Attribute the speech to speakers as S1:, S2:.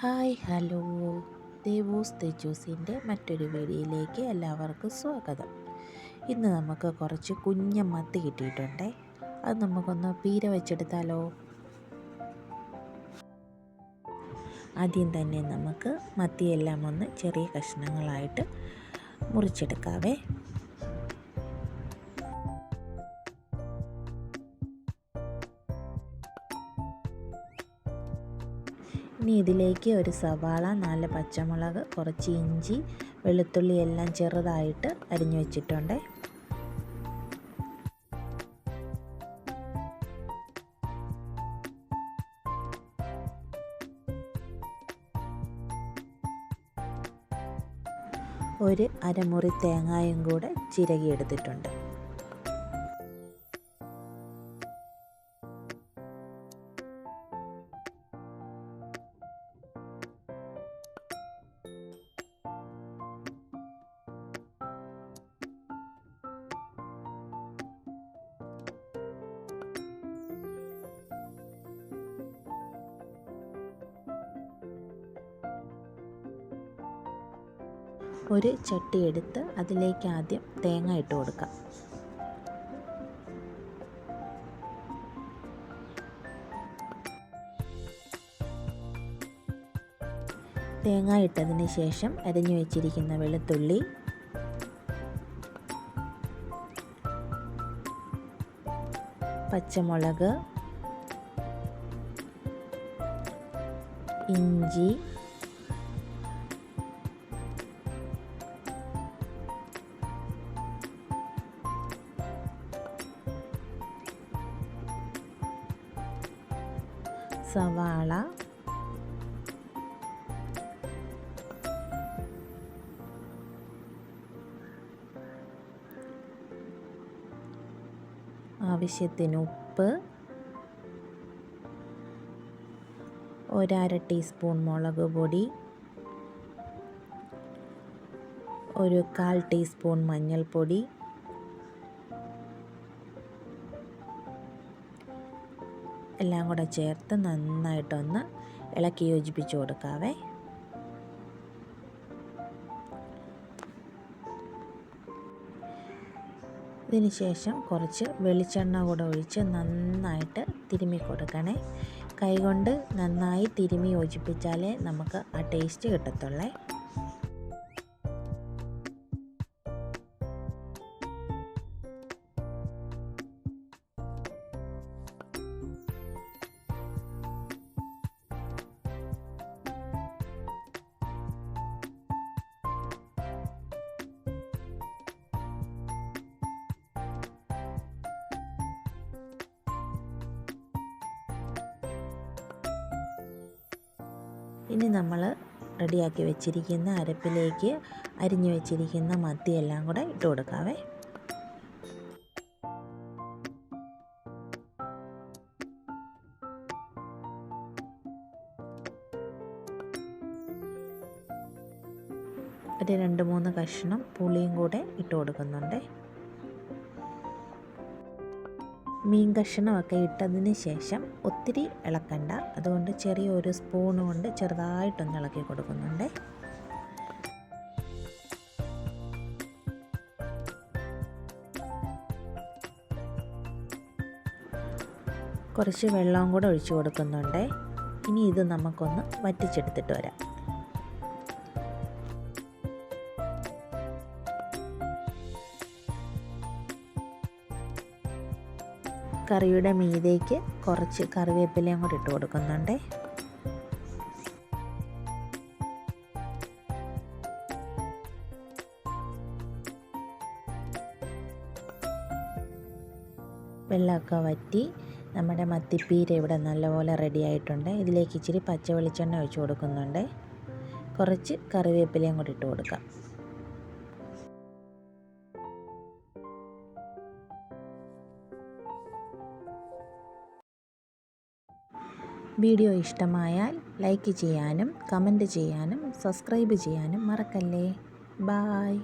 S1: Hi hello, ദേവൂസ് തെജൂസിൻ്റെ മറ്റൊരു വീഡിയോയിലേക്ക് എല്ലാവർക്കും സ്വാഗതം. ഇന്ന് നമുക്ക് കുറച്ച് കുഞ്ഞൻ മത്തി കിട്ടിയിട്ടുണ്ടേ. അത് നമുക്കൊന്ന് പീര വെച്ചെടുത്താലോ. ആദ്യം തന്നെ നമുക്ക് മത്തിയെല്ലാം ഒന്ന് ചെറിയ കഷ്ണങ്ങളായിട്ട് മുറിച്ചെടുക്കാവേ. ഇനി ഇതിലേക്ക് ഒരു സവാള, 4 പച്ചമുളക്, കുറച്ച് ഇഞ്ചി, വെളുത്തുള്ളി എല്ലാം ചെറുതായിട്ട് അരിഞ്ഞു വെച്ചിട്ടുണ്ട്. ഒരു അരമുറി തേങ്ങയും കൂടെ ചിരകിയെടുത്തിട്ടുണ്ട്. ഒരു ചട്ടി എടുത്ത് അതിലേക്ക് ആദ്യം തേങ്ങ ഇട്ട് കൊടുക്കാം. തേങ്ങ ഇട്ടതിന് ശേഷം അരിഞ്ഞു വെച്ചിരിക്കുന്ന വെളുത്തുള്ളി, പച്ചമുളക്, ഇഞ്ചി, സവാള, ആവശ്യത്തിന് ഉപ്പ്, 1/2 ടീസ്പൂൺ മുളക് പൊടി, 1/4 ടീസ്പൂൺ മഞ്ഞൾപ്പൊടി, എല്ലാം കൂടെ ചേർത്ത് നന്നായിട്ടൊന്ന് ഇളക്കി യോജിപ്പിച്ച് കൊടുക്കാവേ. ഇതിന് ശേഷം കുറച്ച് വെളിച്ചെണ്ണ കൂടെ ഒഴിച്ച് നന്നായിട്ട് തിരുമ്മി കൊടുക്കണേ. കൈകൊണ്ട് നന്നായി തിരുമ്മി യോജിപ്പിച്ചാലേ നമുക്ക് ആ ടേസ്റ്റ് കിട്ടത്തുള്ളേ. ഇനി നമ്മൾ റെഡിയാക്കി വെച്ചിരിക്കുന്ന അരപ്പിലേക്ക് അരിഞ്ഞു വെച്ചിരിക്കുന്ന മത്തിയെല്ലാം കൂടെ ഇട്ട് കൊടുക്കാവേ. ഒരു 2-3 കഷ്ണം പുളിയും കൂടെ ഇട്ട് കൊടുക്കുന്നുണ്ട്. മീൻ കഷ്ണമൊക്കെ ഇട്ടതിന് ശേഷം ഒത്തിരി ഇളക്കണ്ട, അതുകൊണ്ട് ചെറിയൊരു സ്പൂൺ കൊണ്ട് ചെറുതായിട്ടൊന്ന് ഇളക്കി കൊടുക്കുന്നുണ്ട്. കുറച്ച് വെള്ളവും കൂടെ ഒഴിച്ചു കൊടുക്കുന്നുണ്ട്. ഇനി ഇത് നമുക്കൊന്ന് വറ്റിച്ചെടുത്തിട്ട് വരാം. കറിയുടെ മീതേക്ക് കുറച്ച് കറിവേപ്പിലയും കൂടി ഇട്ട് കൊടുക്കുന്നുണ്ട്. വെള്ളമൊക്കെ വറ്റി നമ്മുടെ മത്തിപ്പീര ഇവിടെ നല്ലപോലെ റെഡി ആയിട്ടുണ്ട്. ഇതിലേക്ക് ഇച്ചിരി പച്ച വെളിച്ചെണ്ണ ഒഴിച്ച് കൊടുക്കുന്നുണ്ട്. കുറച്ച് കറിവേപ്പിലയും കൂടി ഇട്ട് കൊടുക്കാം. വീഡിയോ ഇഷ്ടമായാൽ ലൈക്ക് ചെയ്യാനും കമൻറ്റ് ചെയ്യാനും സബ്സ്ക്രൈബ് ചെയ്യാനും മറക്കല്ലേ. ബായ്.